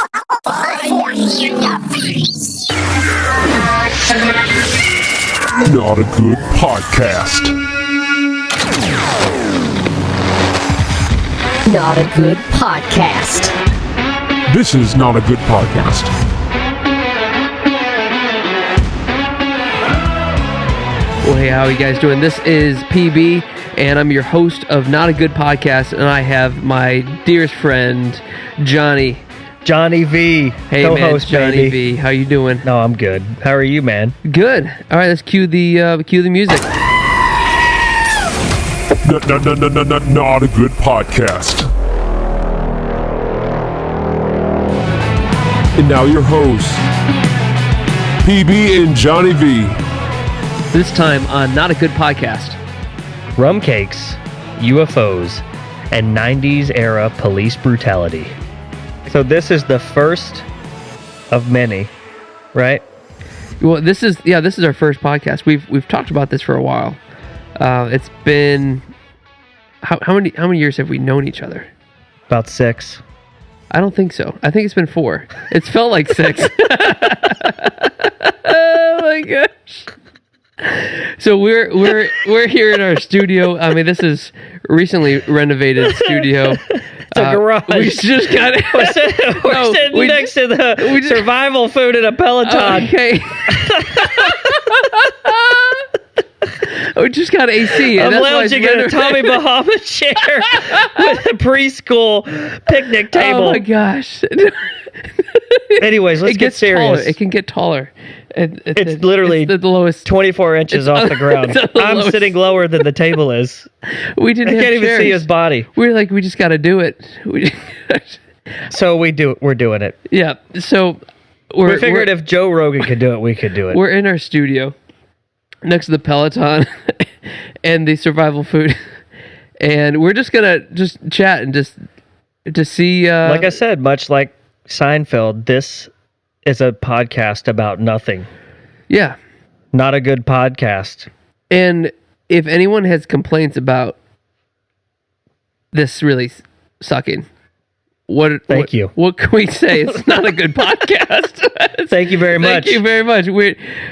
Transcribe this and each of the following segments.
Not a Good Podcast. Not a Good Podcast. This is Not a Good Podcast. Well, hey, how are you guys doing? This is PB, and I'm your host of Not a Good Podcast, and I have my dearest friend, Johnny. Johnny V. Hey, co-host, man, Johnny baby. V. How you doing? No, I'm good. How are you, man? Good. All right, let's cue the music. Not a Good Podcast. And now your hosts, PB and Johnny V. This time on Not a Good Podcast. Rum cakes, UFOs, and 90s era police brutality. So this is the first of many, right? Well, this is our first podcast. We've talked about this for a while. It's been how many years have we known each other? About 6. I don't think so. I think it's been 4. It's felt like 6. Oh my gosh. So we're here in our studio. I mean, this is recently renovated studio. It's a garage. We just got it. We're sitting next to the survival food in a Peloton. Okay. We just got AC. I'm lounging in a Tommy Bahama chair with a preschool picnic table. Oh my gosh. Anyways, let's get serious. Taller. It can get taller. It's literally the lowest. 24 inches off the ground. I'm lowest. sitting lower than the table is. We didn't. I have can't even chairs. see his body. We just got to do it. So we're doing it. Yeah. So we figured if Joe Rogan could do it, we could do it. We're in our studio next to the Peloton and the survival food, and we're just gonna chat and just to see. Like I said, much like Seinfeld, this is a podcast about nothing. Yeah. Not a good podcast. And if anyone has complaints about this really sucking, Thank you. What can we say? It's not a good podcast. Thank you very much. Thank you very much.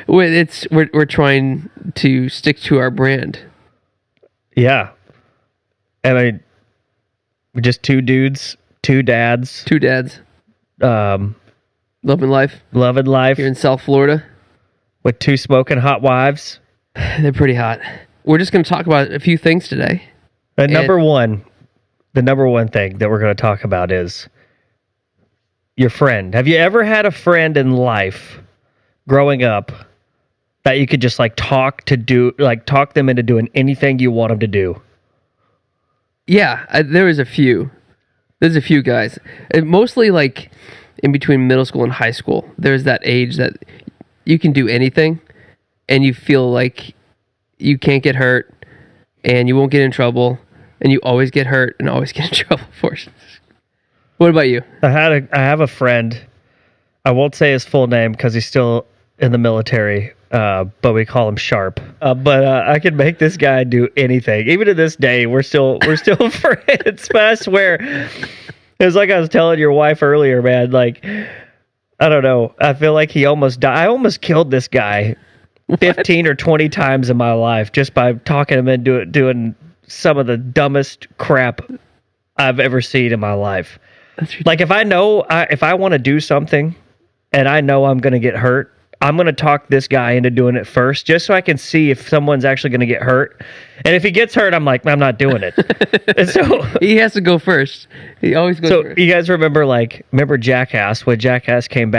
We're trying to stick to our brand. Yeah. I mean, we're just 2 dudes, 2 dads. 2 dads. Loving life. Loving life. Here in South Florida. With 2 smoking hot wives. They're pretty hot. We're just going to talk about a few things today. The number one thing that we're going to talk about is your friend. Have you ever had a friend in life growing up that you could just talk them into doing anything you want them to do? Yeah, there was a few. There's a few guys. Mostly in between middle school and high school. There's that age that you can do anything and you feel like you can't get hurt and you won't get in trouble and you always get hurt and always get in trouble for it. What about you? I have a friend. I won't say his full name because he's still in the military, but we call him Sharp. But I can make this guy do anything. Even to this day, we're still friends. But I swear, it's like I was telling your wife earlier, man. I don't know. I feel like he almost died. I almost killed this guy 15 or 20 times in my life just by talking him into doing some of the dumbest crap I've ever seen in my life. If I want to do something and I know I'm going to get hurt, I'm going to talk this guy into doing it first just so I can see if someone's actually going to get hurt. And if he gets hurt, I'm like, I'm not doing it. And so he has to go first. He always goes first. So you guys remember Jackass, when Jackass came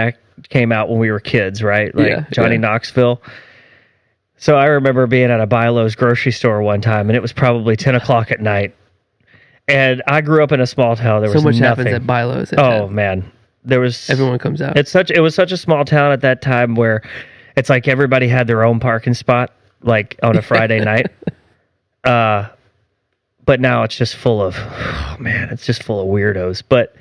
out when we were kids, right? Johnny Knoxville. So I remember being at a Buy Lowe's grocery store one time, and it was probably 10 o'clock at night. And I grew up in a small town. There was so much nothing. happens at Buy Lowe's. Man. Everyone comes out. It was such a small town at that time where it's like everybody had their own parking spot, on a Friday night. But now it's just full of weirdos. But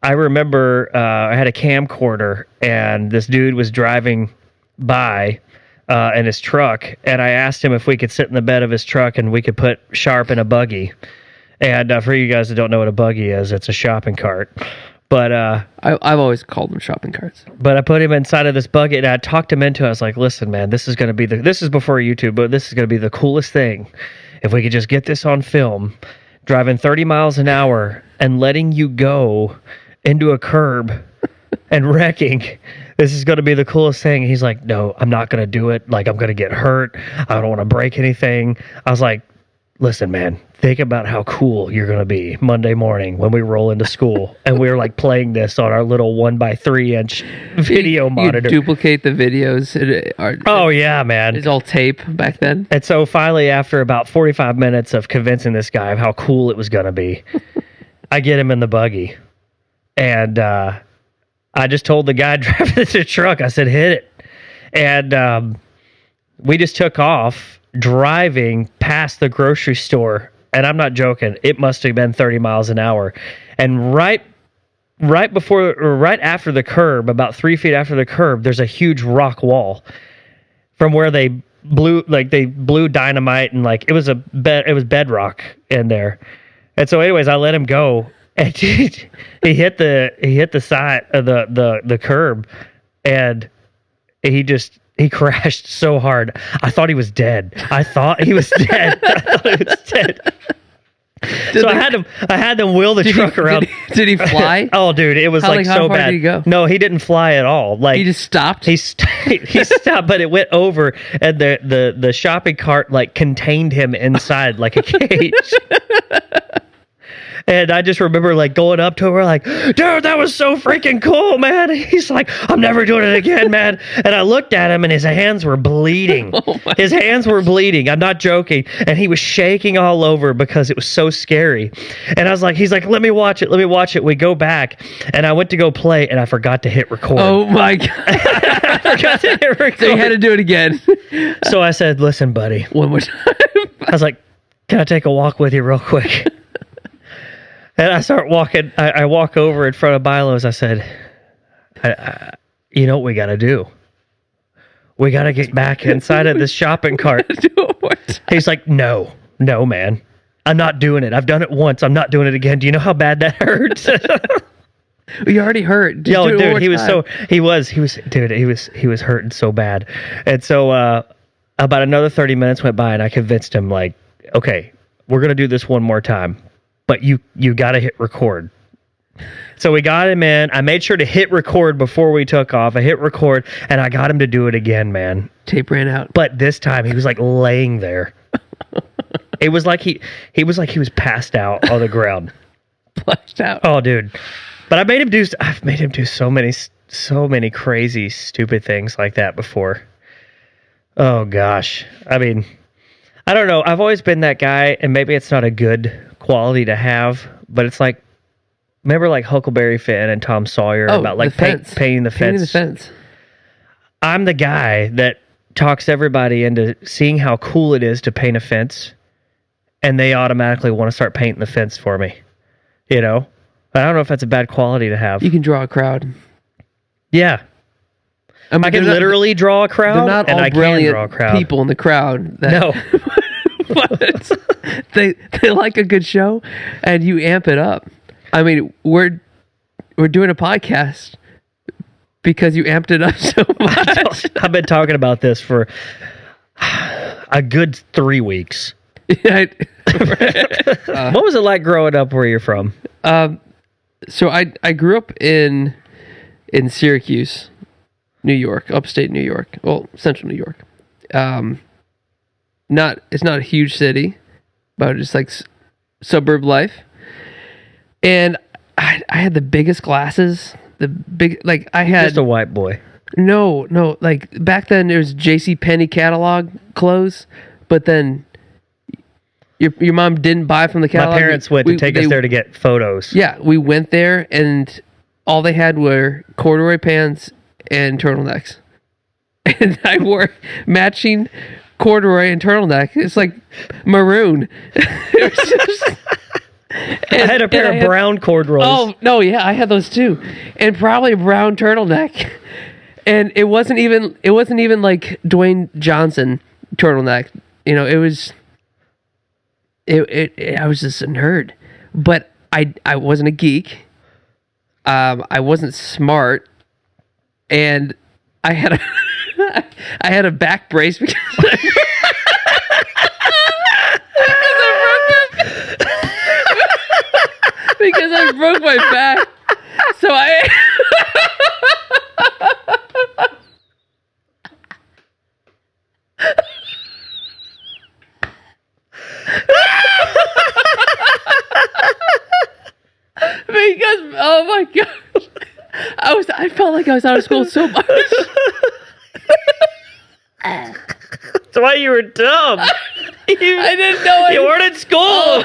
I remember I had a camcorder and this dude was driving by in his truck, and I asked him if we could sit in the bed of his truck and we could put Sharp in a buggy. And for you guys that don't know what a buggy is, it's a shopping cart. But I've always called them shopping carts. I put him inside of this buggy and I talked him into it. I was like, listen, man, this is before YouTube, but this is going to be the coolest thing. If we could just get this on film, driving 30 miles an hour and letting you go into a curb and wrecking, this is going to be the coolest thing. And he's like, no, I'm not going to do it. Like, I'm going to get hurt. I don't want to break anything. I was like, listen, man, think about how cool you're going to be Monday morning when we roll into school and we're like playing this on our little 1x3-inch video monitor. You duplicate the videos. Oh, yeah, man. It's all tape back then. And so finally, after about 45 minutes of convincing this guy of how cool it was going to be, I get him in the buggy. And I just told the guy driving the truck, I said, hit it. And we just took off driving past the grocery store. And I'm not joking. It must have been 30 miles an hour. And right after the curb, about 3 feet after the curb, there's a huge rock wall from where they blew dynamite and like it was bedrock in there. And so anyways, I let him go and he hit the side of the curb and he crashed so hard. I thought he was dead. I thought he was dead. So I had them wheel the truck around. Did he fly? Oh, dude, it was How so far bad. did he go? No, he didn't fly at all. Like He just stopped? He stopped, but it went over, and the shopping cart like contained him inside like a cage. And I just remember like going up to her like, dude, that was so freaking cool, man. And he's like, I'm never doing it again, man. And I looked at him and his hands were bleeding. His hands were bleeding. I'm not joking. And he was shaking all over because it was so scary. And I was like, he's like, let me watch it. We go back and I went to go play and I forgot to hit record. Oh my God. I forgot to hit record. So you had to do it again. So I said, listen, buddy. One more time. I was like, can I take a walk with you real quick? And I start walking. I walk over in front of Bilo's. I said, you know what we got to do? We got to get back inside of this shopping cart. Do it one time. He's like, no, man. I'm not doing it. I've done it once. I'm not doing it again. Do you know how bad that hurts? You already hurt. Yo, dude, he was hurting so bad. And so about another 30 minutes went by and I convinced him like, okay, we're going to do this one more time. But you got to hit record. So we got him in. I made sure to hit record before we took off. I hit record, and I got him to do it again, man. Tape ran out. But this time, he was like laying there. It was like he was passed out on the ground. Flushed out. Oh, dude. But I've made him do so many crazy, stupid things like that before. Oh, gosh. I mean, I don't know. I've always been that guy, and maybe it's not a good quality to have, but it's like, remember like Huckleberry Finn and Tom Sawyer about like painting the fence? I'm the guy that talks everybody into seeing how cool it is to paint a fence, and they automatically want to start painting the fence for me. You know? I don't know if that's a bad quality to have. You can draw a crowd. Yeah. I mean, I can literally draw a crowd, they're not and all I can brilliant draw a crowd. people in the crowd. No. But they like a good show, and you amp it up. I mean, we're doing a podcast because you amped it up so much. I've been talking about this for a good 3 weeks. What What was it like growing up where you're from? So I grew up in Syracuse, New York, upstate New York. Well, central New York. It's not a huge city, but just like suburb life. And I had the biggest glasses, I had Just a white boy. no, like back then there was JCPenney catalog clothes, but then your mom didn't buy from the catalog. My parents went to take us there to get photos. Yeah, we went there and all they had were corduroy pants and turtlenecks. And I wore matching corduroy and turtleneck. It's like maroon. It was just, I had a pair of brown corduroys. Oh, no, yeah, I had those too. And probably a brown turtleneck. And it wasn't even like Dwayne Johnson turtleneck. You know, it was I was just a nerd. But I wasn't a geek. I wasn't smart, and I had a I had a back brace because because I broke my back. So I because oh my gosh, I felt like I was out of school so much. That's why you were dumb. I didn't know You weren't in school.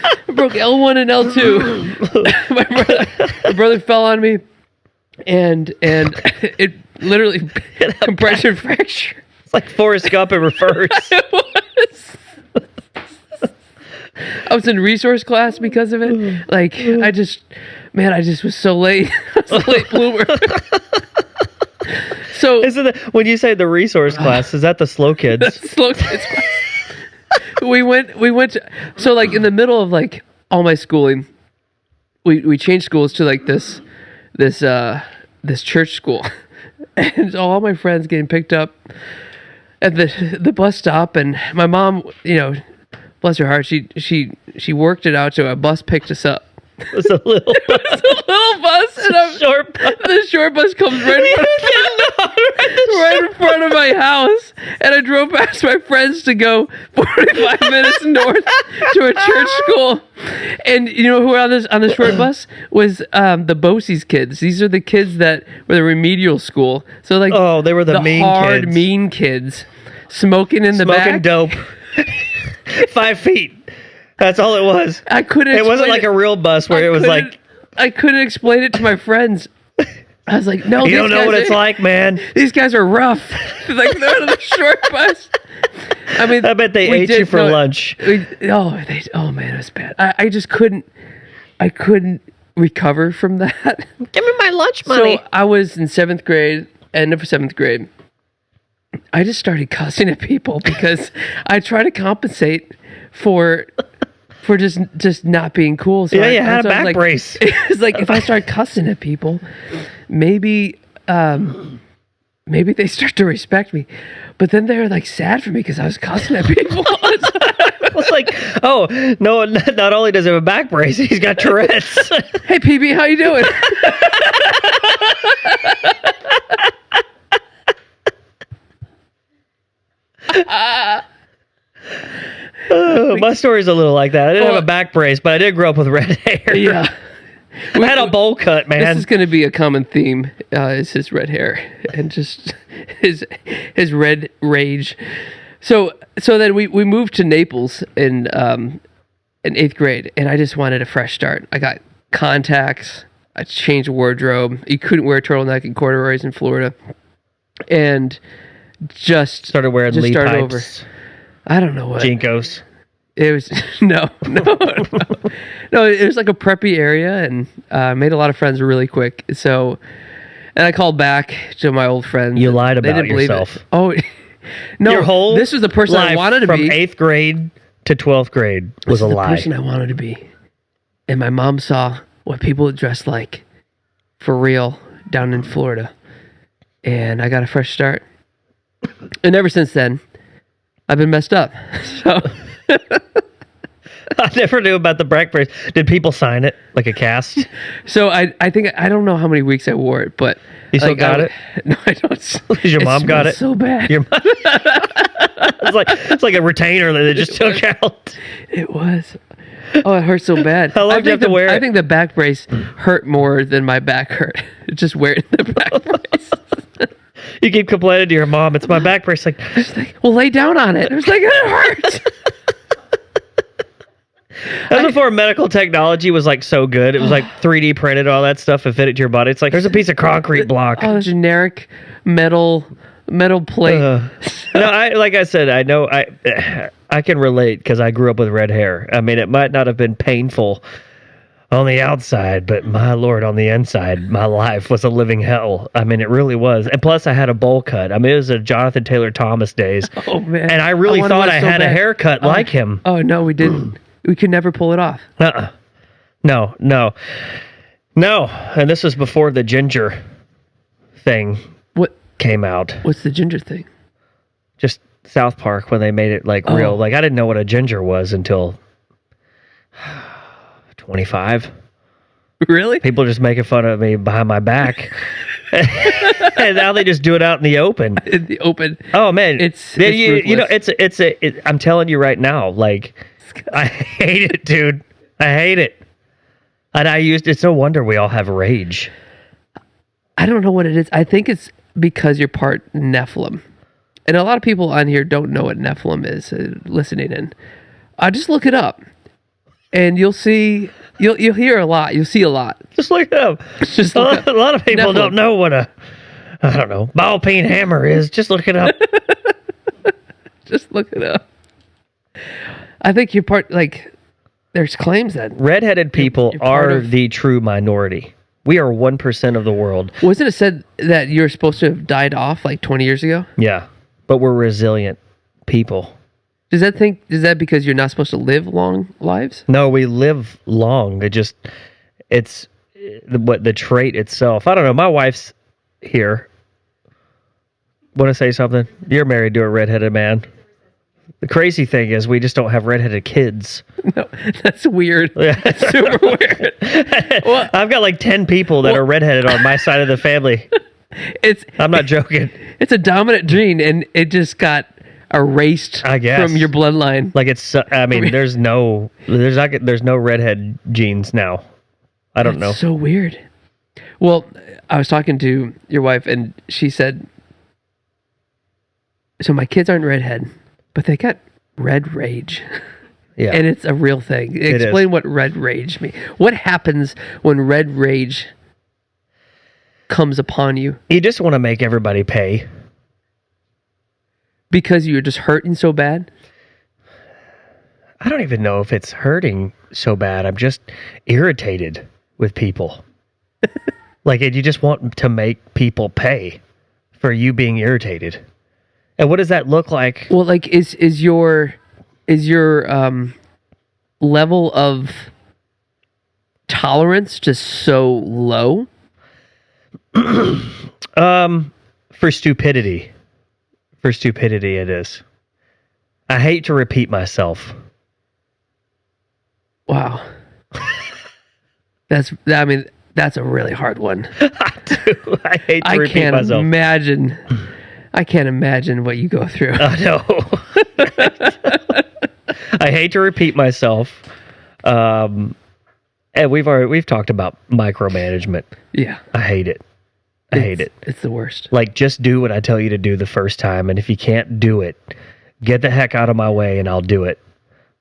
I broke L1 and L2. my brother fell on me, and it literally compression fracture. It's like Forrest Gump in reverse. I was in resource class because of it. Like I just was so late. I was a late bloomer. So Isn't it, when you say the resource class, is that the slow kids? slow kids class. we went so like in the middle of like all my schooling, we changed schools to like this church school, and all my friends getting picked up at the bus stop, and my mom, bless her heart, she worked it out so a bus picked us up. It was a little bus, and short bus. the short bus comes right in front of my house, and I drove past my friends to go 45 minutes north to a church school. And you know who were on the short bus was the Bosie's kids. These are the kids that were the remedial school. So like they were the mean hard kids. mean kids smoking in the Smoking back. dope. 5 feet. That's all it was. I couldn't. It wasn't explain like a real bus where it was like, I couldn't explain it to my friends. I was like, no, you don't know what it's like, man. These guys are rough. Like they're on the short bus. I mean, I bet they ate you for lunch. Oh man, it was bad. I just couldn't. I couldn't recover from that. Give me my lunch money. So I was in 7th grade, end of 7th grade. I just started cussing at people because I try to compensate for just not being cool. So you had a so I was back like, brace. It's like if I start cussing at people, maybe they start to respect me. But then they're like sad for me because I was cussing at people. It's like, oh no! Not only does he have a back brace, he's got Tourette's. Hey PB, how you doing? My story's a little like that. I didn't have a back brace, but I did grow up with red hair. Yeah. I had a bowl cut, man. This is going to be a common theme. Is his red hair and just his red rage. So then we moved to Naples in 8th grade, and I just wanted a fresh start. I got contacts. I changed wardrobe. You couldn't wear a turtleneck and corduroys in Florida, and just started wearing Lee started pipes, over. I don't know what. Jinkos. It was no. It was like a preppy area, and made a lot of friends really quick. So, and I called back to my old friends. You lied They about didn't believe yourself. it. Oh, no! Your whole this was the person I life wanted to from be. 8th grade to 12th grade was This a is lie. The person I wanted to be, and my mom saw what people dressed like, for real, down in Florida, and I got a fresh start. And ever since then, I've been messed up. So. I never knew about the back brace. Did people sign it like a cast? So I think I don't know how many weeks I wore it, but You still got it? No, I don't. Your mom got it? So bad. Your mom- it's like a retainer that they just took out. It was. Oh, it hurt so bad. How long did you have to wear it? I think the back brace hurt more than my back hurt. Just wearing the back brace. You keep complaining to your mom, it's my back brace. Like, It's like, well, lay down on it. It was like, it hurts. that was before medical technology was like so good. It was like 3D printed, all that stuff, and fit it to your body. It's like, there's a piece of concrete block. Oh, generic metal plate. No, like I said, I know I can relate because I grew up with red hair. I mean, it might not have been painful on the outside, but my Lord, on the inside, my life was a living hell. I mean, it really was. And plus, I had a bowl cut. I mean, it was a Jonathan Taylor Thomas days. Oh, man. And I really wanted thought one I so had a bad. haircut like him. Oh, no, we didn't. We could never pull it off. Uh-uh. No. And this was before the ginger thing What? came out. What's the ginger thing? Just South Park when they made it like Oh. real. Like I didn't know what a ginger was until 25. Really? People just making fun of me behind my back. And now they just do it out in the open. In the open. Oh man, It's you know ruthless. I'm telling you right now, like I hate it, dude. I hate it. And it's no wonder we all have rage. I don't know what it is. I think it's because you're part Nephilim. And a lot of people on here don't know what Nephilim is listening in. Just look it up. And you'll see, you'll hear a lot. You'll see a lot. Just look it up. Just look up A lot of people Nephilim. don't know what I don't know, ball peen hammer is. Just look it up. Just look it up. I think you're part, like, there's claims that. Redheaded people you're part are of- the true minority. We are 1% of the world. Wasn't it said that you're supposed to have died off like 20 years ago? Yeah. But we're resilient people. Does that because you're not supposed to live long lives? No, we live long. It's the trait itself. I don't know. My wife's here. Want to say something? You're married to a redheaded man. The crazy thing is we just don't have redheaded kids. No, that's weird. That's super weird. Well, I've got like 10 people that are redheaded on my side of the family. I'm not joking. It's a dominant gene, and it just got erased I guess. from your bloodline. Like I mean, there's no redhead genes now. I don't know. It's so weird. Well, I was talking to your wife, and she said, so my kids aren't redhead, but they got red rage. Yeah. And it's a real thing. is. Explain what red rage means. What happens when red rage comes upon you? You just want to make everybody pay. Because you're just hurting so bad? I don't even know if it's hurting so bad. I'm just irritated with people. Like you just want to make people pay for you being irritated. And what does that look like? Well, like is your level of tolerance just so low? For stupidity. For stupidity it is. I hate to repeat myself. Wow. That's a really hard one. I do. I hate to repeat myself. I can't imagine what you go through. I know. I hate to repeat myself. And we've talked about micromanagement. Yeah. I hate it. I hate it. It's the worst. Like, just do what I tell you to do the first time, and if you can't do it, get the heck out of my way, and I'll do it.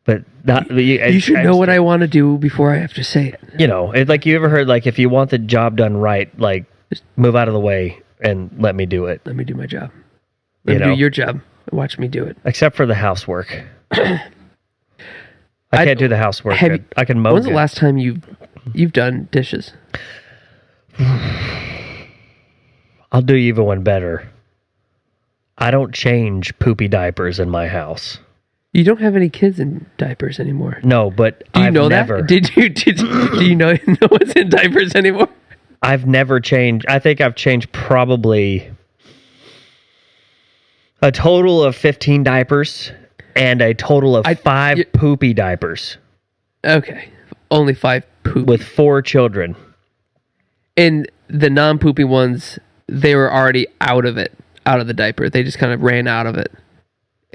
But not You should know what I want to do before I have to say it. You know, it's like, you ever heard, like, if you want the job done right, like, just move out of the way and let me do it. Let me do my job. Let me know? do your job. Watch me do it. Except for the housework. I can't do the housework. Good. I can mow. When's the good. last time you've done dishes? I'll do you even one better. I don't change poopy diapers in my house. You don't have any kids in diapers anymore. No, but Do you I've know never. that? Do you know no one's in diapers anymore? I've never changed. I think I've changed probably a total of 15 diapers and a total of 5 poopy diapers Okay. Only 5 poop. with 4 children. And the non-poopy ones, they were already out of the diaper. They just kind of ran out of it.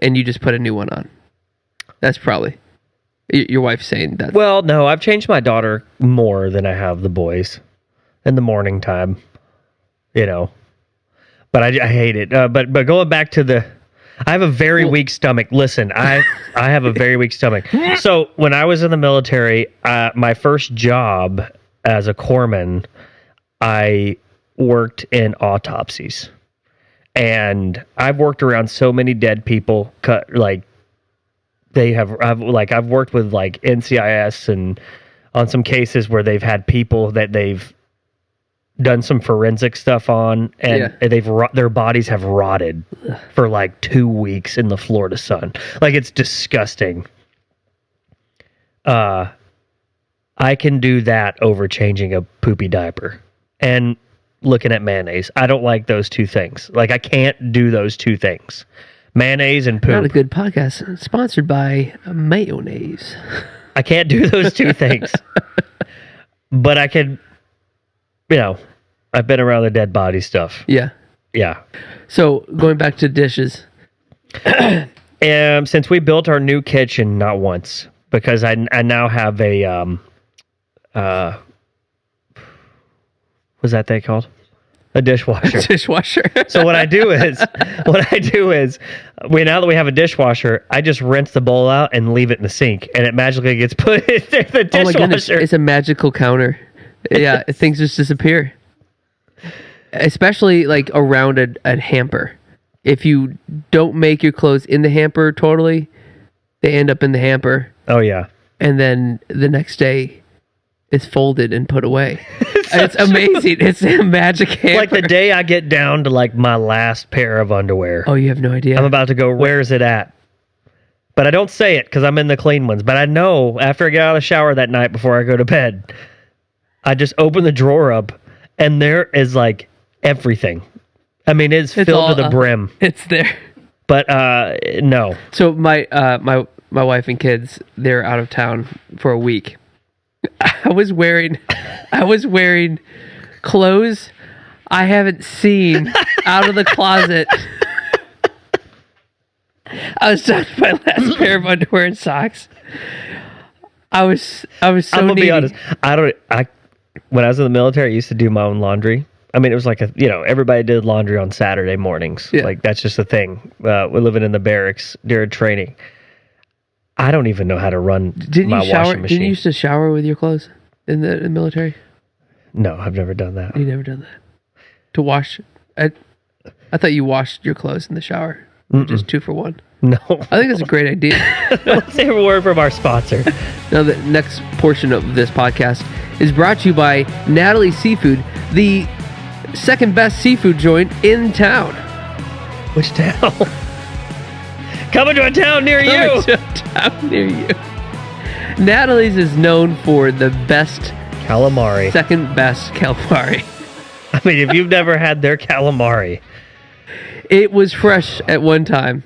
And you just put a new one on. That's probably your wife's saying that. Well, no, I've changed my daughter more than I have the boys in the morning time, you know. But I hate it. But going back to I have a very weak stomach. Listen, I have a very weak stomach. So when I was in the military, my first job as a corpsman, I worked in autopsies. And I've worked around so many dead people. I've worked with like NCIS and on some cases where they've had people that they've done some forensic stuff on, and their bodies have rotted for like 2 weeks in the Florida sun. Like, it's disgusting. I can do that over changing a poopy diaper and looking at mayonnaise. I don't like those two things. Like, I can't do those two things. Mayonnaise and poop. Not a good podcast. Sponsored by mayonnaise. I can't do those two things. But I can, I've been around the dead body stuff. Yeah. Yeah. So going back to dishes. Since we built our new kitchen, not once, because I now have a, what's that thing called? A dishwasher. Dishwasher. So what I do is, now that we have a dishwasher, I just rinse the bowl out and leave it in the sink, and it magically gets put in the dishwasher. Oh my goodness, it's a magical counter. Yeah, things just disappear. Especially like around a hamper. If you don't make your clothes in the hamper totally, they end up in the hamper. Oh yeah. And then the next day, it's folded and put away. It's amazing. It's a magic hamper. Like the day I get down to like my last pair of underwear. Oh, you have no idea. I'm about to go, where's it at? But I don't say it because I'm in the clean ones. But I know after I get out of the shower that night before I go to bed, I just open the drawer up and there is like everything. I mean, it's filled all, to the brim. It's there. But no. So my wife and kids, they're out of town for a week. I was wearing clothes I haven't seen out of the closet. I was down to my last pair of underwear and socks. I was so I'm gonna needy. be honest. When I was in the military, I used to do my own laundry. I mean, it was like everybody did laundry on Saturday mornings. Yeah. Like that's just a thing. We're living in the barracks during training. I don't even know how to run my washing machine. Didn't you used to shower with your clothes in the military? No, I've never done that. You never done that. To wash, I thought you washed your clothes in the shower. Just 2 for 1. No. I think that's a great idea. Let's hear a word from our sponsor. Now, the next portion of this podcast is brought to you by Natalie Seafood, the second best seafood joint in town. Which town? Coming to a town near you. Coming to a town near you. Natalie's is known for the best, Calamari. second best calamari. I mean, if you've never had their calamari. It was fresh at one time.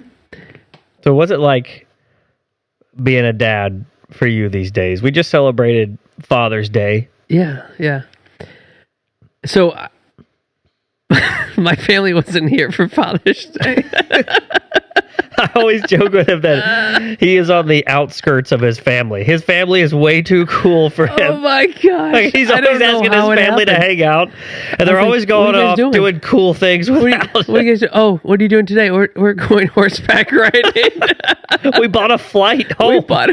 So what's it like being a dad for you these days? We just celebrated Father's Day. Yeah. So, my family wasn't here for Father's Day. I always joke with him that he is on the outskirts of his family. His family is way too cool for him. Oh my gosh. Like he's always asking his family to hang out, and they're like, always "What going are you guys off doing cool things without What are you guys doing? Oh, what are you doing today? We're going horseback riding. We bought a flight We home. bought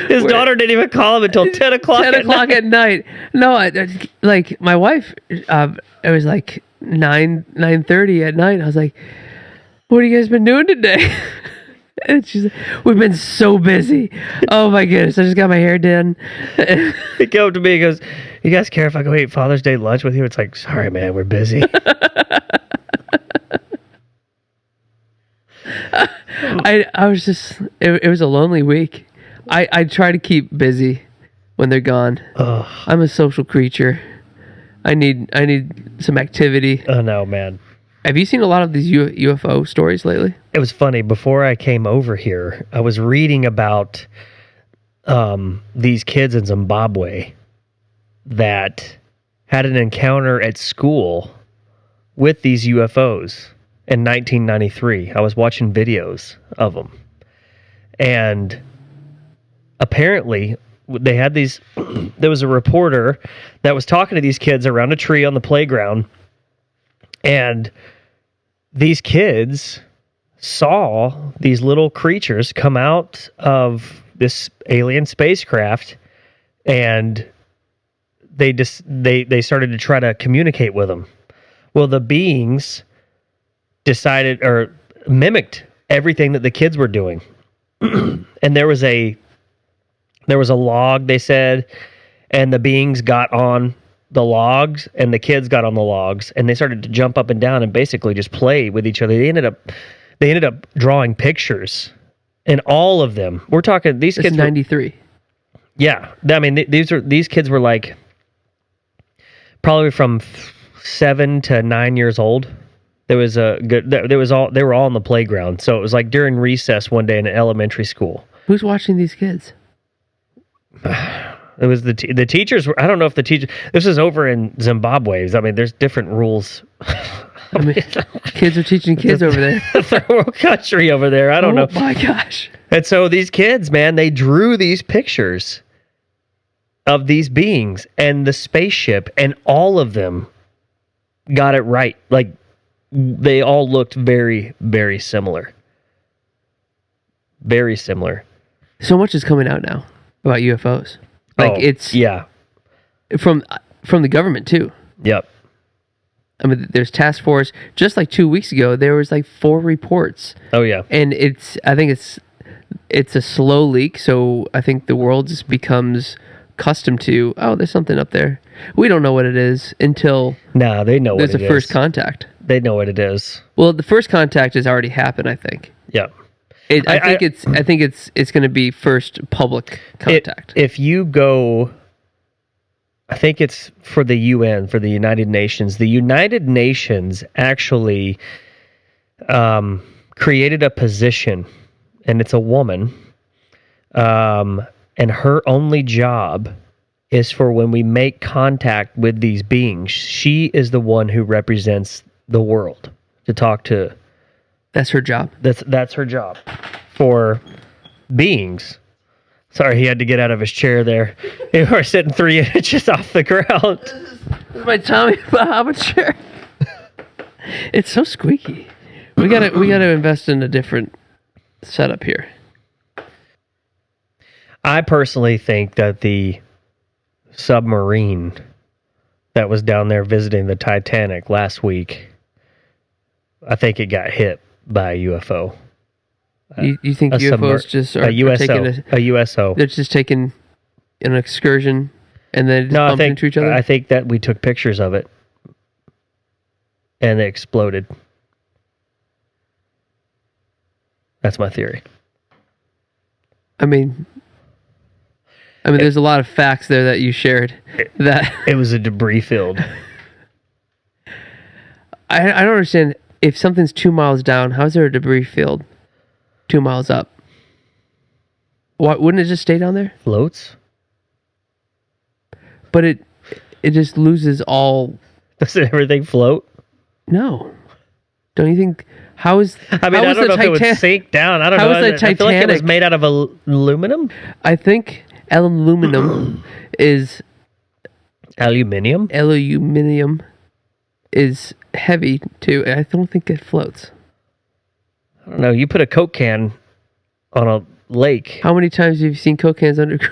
His daughter didn't even call him until 10 o'clock 10 o'clock at night. No, like my wife, it was like 9:30 at night. I was like, what have you guys been doing today? And she's like, we've been so busy. Oh my goodness, I just got my hair done. He came up to me and goes, you guys care if I go eat Father's Day lunch with you? It's like, sorry, man, we're busy. I was just, it was a lonely week. I try to keep busy when they're gone. Ugh. I'm a social creature. I need some activity. Oh, no, man. Have you seen a lot of these UFO stories lately? It was funny. Before I came over here, I was reading about these kids in Zimbabwe that had an encounter at school with these UFOs in 1993. I was watching videos of them. And apparently they had these, there was a reporter that was talking to these kids around a tree on the playground, and these kids saw these little creatures come out of this alien spacecraft, and they started to try to communicate with them. Well, the beings decided or mimicked everything that the kids were doing. And there was a log, they said, and the beings got on the logs and the kids got on the logs, and they started to jump up and down and basically just play with each other. They ended up drawing pictures And all of them, we're talking these It's kids. 93. Yeah, I mean these kids were like probably from 7 to 9 years old. There was they were all on the playground. So it was like during recess one day in an elementary school. Who's watching these kids? It was the teachers were, I don't know if the teacher, this is over in Zimbabwe. I mean, there's different rules. I mean, kids are teaching kids over there. Third world country over there. I don't know. Oh my gosh. And so these kids, man, they drew these pictures of these beings and the spaceship, and all of them got it right. Like, they all looked very, very similar. Very similar. So much is coming out now about UFOs. Like it's yeah. from the government too. Yep. I mean, there's task force. Just like 2 weeks ago, there was like 4 reports, Oh yeah. and I think it's a slow leak. So I think the world just becomes accustomed to, oh, there's something up there. We don't know what it is until Nah, they know what there's it a is. first contact. They know what it is. Well, the first contact has already happened. I think. Yep. I think it's going to be first public contact. If you go, I think it's for the UN, for the United Nations. The United Nations actually created a position, and it's a woman, and her only job is for when we make contact with these beings. She is the one who represents the world to talk to. That's her job. That's her job for beings. Sorry, he had to get out of his chair there. We were sitting 3 inches off the ground. My Tommy Bahama chair. It's so squeaky. We gotta invest in a different setup here. I personally think that the submarine that was down there visiting the Titanic last week, I think it got hit by a UFO. You think A UFOs just are a USO? taking A USO. they're just taking an excursion and then just No, I bumping think into each other? I think that we took pictures of it, and it exploded. That's my theory. I mean, there's a lot of facts there that you shared that It was a debris field. I don't understand. If something's 2 miles down, how's there a debris field 2 miles up? Why wouldn't it just stay down there? Floats? But it just loses all. Doesn't everything float? No, don't you think? How is? I mean, I don't know if it would sink down. I don't How know. is the I feel like it was Titanic- made out of aluminum. I think aluminum is heavy too. And I don't think it floats. I don't know. You put a Coke can on a lake. How many times have you seen Coke cans underwater?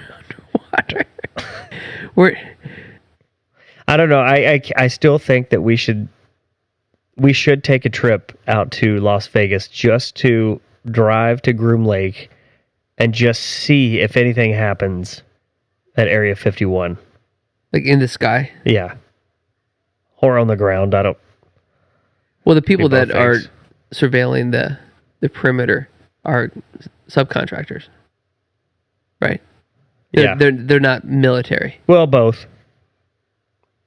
I don't know. I still think that we should take a trip out to Las Vegas just to drive to Groom Lake and just see if anything happens at Area 51. Like in the sky. Yeah. Or on the ground. I don't. Well, the people both that are things. surveilling the perimeter are subcontractors, right? Yeah. They're not military. Well, both.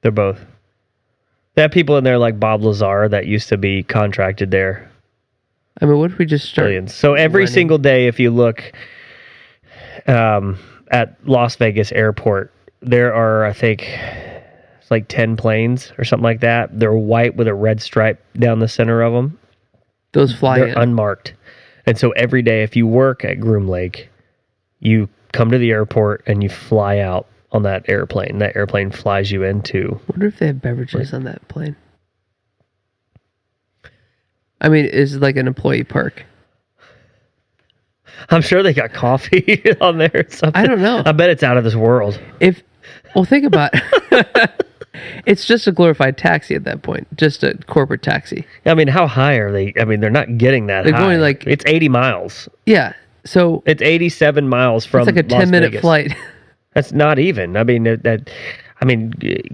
They're both. They have people in there like Bob Lazar that used to be contracted there. I mean, what if we just start? Billions. So every running- single day, if you look at Las Vegas Airport, there are, I think, it's like 10 planes or something like that. They're white with a red stripe down the center of them. Those fly They're in. unmarked. And so every day, if you work at Groom Lake, you come to the airport and you fly out on that airplane. That airplane flies you into. I wonder if they have beverages on that plane. I mean, is it like an employee perk? I'm sure they got coffee on there or something. I don't know. I bet it's out of this world. Well, think about it's just a glorified taxi at that point, just a corporate taxi. I mean, how high are they? I mean, they're not getting that They're high. going like- it's 80 miles. Yeah, so It's 87 miles from it's like a Las 10-minute Vegas. flight. That's not even. I mean,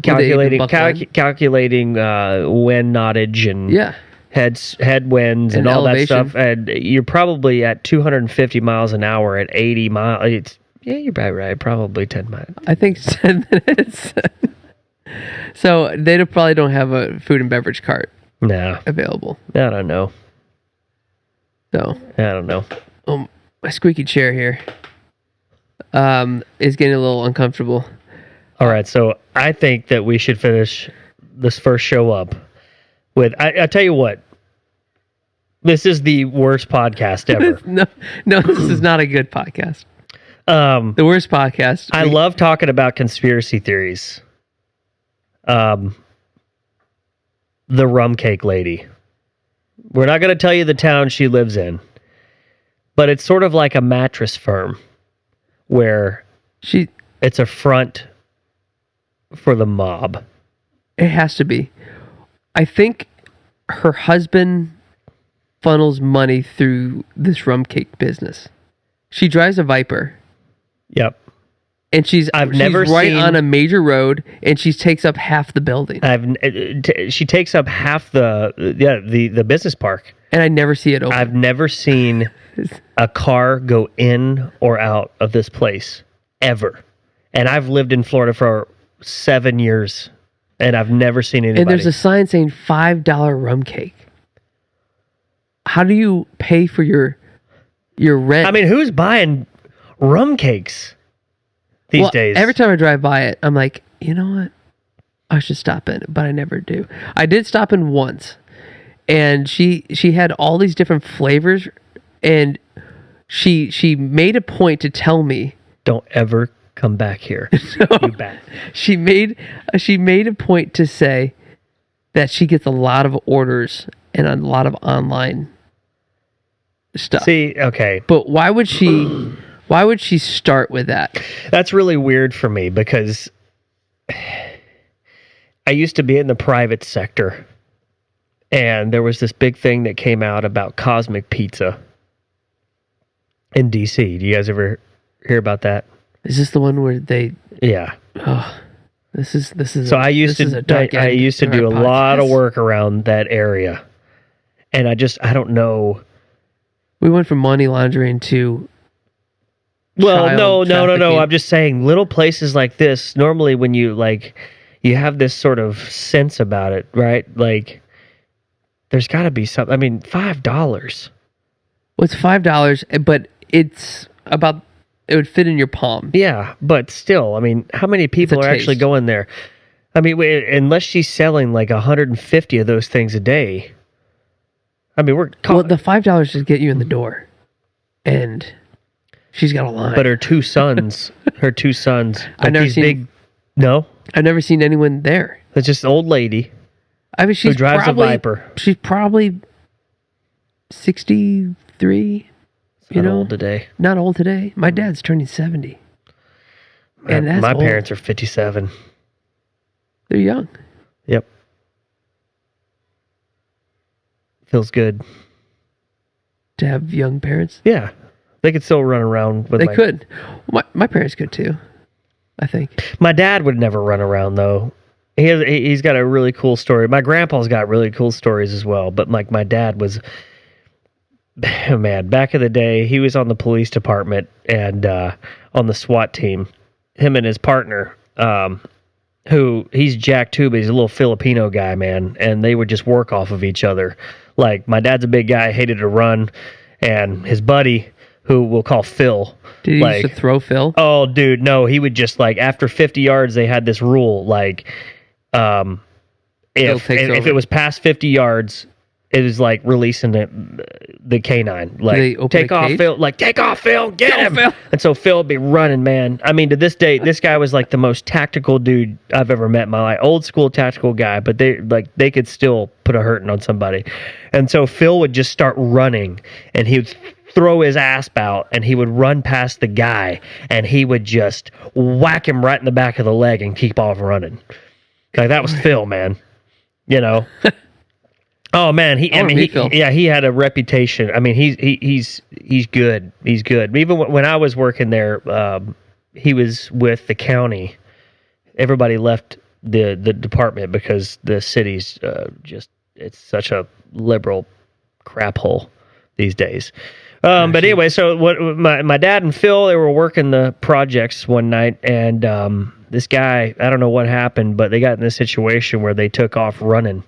calculating buckle in? calculating wind nottage and Yeah, headwinds and And all elevation. that stuff, and you're probably at 250 miles an hour at 80 miles. Yeah, you're right. Probably 10 miles. I think 10 minutes. So they probably don't have a food and beverage cart No, available. I don't know. So my squeaky chair here is getting a little uncomfortable. All right, so I think that we should finish this first show up with. I tell you what, this is the worst podcast ever. No, this is not a good podcast. The worst podcast. I love talking about conspiracy theories. The rum cake lady. We're not going to tell you the town she lives in, but it's sort of like a mattress firm where it's a front for the mob. It has to be. I think her husband funnels money through this rum cake business. She drives a Viper. Yep. And she's never right seen- on a major road, and she takes up half the building. She takes up half the business park. And I never see it open. I've never seen a car go in or out of this place ever. And I've lived in Florida for 7 years, and I've never seen anybody. And there's a sign saying $5 rum cake. How do you pay for your rent? I mean, who's buying rum cakes these days? Every time I drive by it, I'm like, you know what? I should stop in, but I never do. I did stop in once, and she had all these different flavors, and she made a point to tell me, don't ever come back here. You bet. she made a point to say that she gets a lot of orders and a lot of online stuff. See, okay. But why would she start with that? That's really weird for me because I used to be in the private sector, and there was this big thing that came out about Cosmic Pizza in DC. Do you guys ever hear about that? Is this the one where they? Yeah. Oh, this is. So I used to do a lot of work around that area, and I don't know. We went from money laundering to. Well, no. trafficking. I'm just saying, little places like this. Normally, when you you have this sort of sense about it, right? Like, there's got to be something. I mean, $5. Well, it's $5, but it's about. It would fit in your palm. Yeah, but still, I mean, how many people are actually taste. going there? I mean, unless she's selling like 150 of those things a day. I mean, Well, the $5 should get you in the door, and she's got a line. But her two sons, like never these seen- big. No, I've never seen anyone there. it's just an old lady. I mean, she's drives a probably, Viper. She's probably 63. Not old today. Not old today. My dad's turning 70. And that's my old. parents are 57. They're young. Yep. Feels good. To have young parents. Yeah, they could still run around with. They could. My parents could too, I think. My dad would never run around though. He's got a really cool story. My grandpa's got really cool stories as well. But like my dad was, man, back in the day, he was on the police department and on the SWAT team. Him and his partner, who he's Jack too, but he's a little Filipino guy, man. And they would just work off of each other. Like my dad's a big guy, hated to run, and his buddy, who we'll call Phil. Did he used to throw Phil? Oh, dude, no. He would just after 50 yards, they had this rule if it was past 50 yards, it was like releasing the canine. Like, they open take a off, cage? Phil. Like, take off, Phil. Get Go, him. Phil. And so Phil would be running, man. I mean, to this day, this guy was like the most tactical dude I've ever met in my life. Old school tactical guy, but they could still put a hurting on somebody. And so Phil would just start running, and he would throw his asp out, and he would run past the guy, and he would just whack him right in the back of the leg and keep off running. Like, that was Phil, man. You know. Oh man, he had a reputation. I mean, he's good. He's good. Even when I was working there, he was with the county. Everybody left the department because the city's just it's such a liberal crap hole these days. But anyway, so what my dad and Phil, they were working the projects one night, and this guy, I don't know what happened, but they got in this situation where they took off running.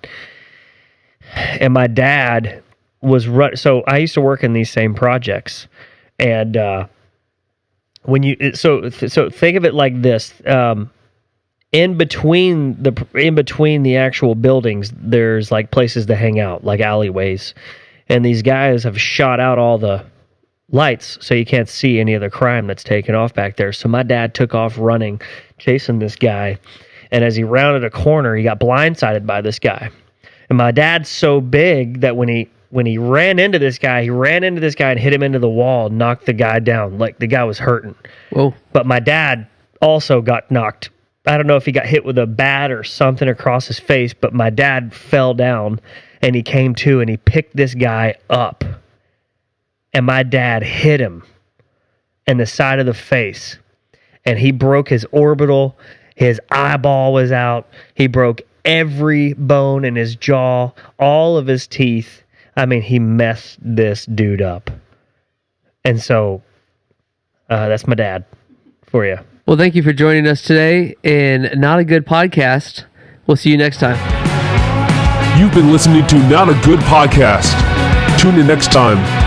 And my dad was so I used to work in these same projects, and when you so think of it like this, in between the actual buildings, there's like places to hang out, like alleyways, and these guys have shot out all the lights so you can't see any of the crime that's taken off back there. So my dad took off running, chasing this guy, and as he rounded a corner, he got blindsided by this guy. And my dad's so big that when he ran into this guy, and hit him into the wall, knocked the guy down. Like, the guy was hurting. Whoa. But my dad also got knocked. I don't know if he got hit with a bat or something across his face, but my dad fell down, and he came to, and he picked this guy up. And my dad hit him in the side of the face, and he broke his orbital. His eyeball was out. He broke every bone in his jaw, all of his teeth. I mean, he messed this dude up. And so that's my dad for you. Well, thank you for joining us today in Not a Good Podcast. We'll see you next time. You've been listening to Not a Good Podcast. Tune in next time.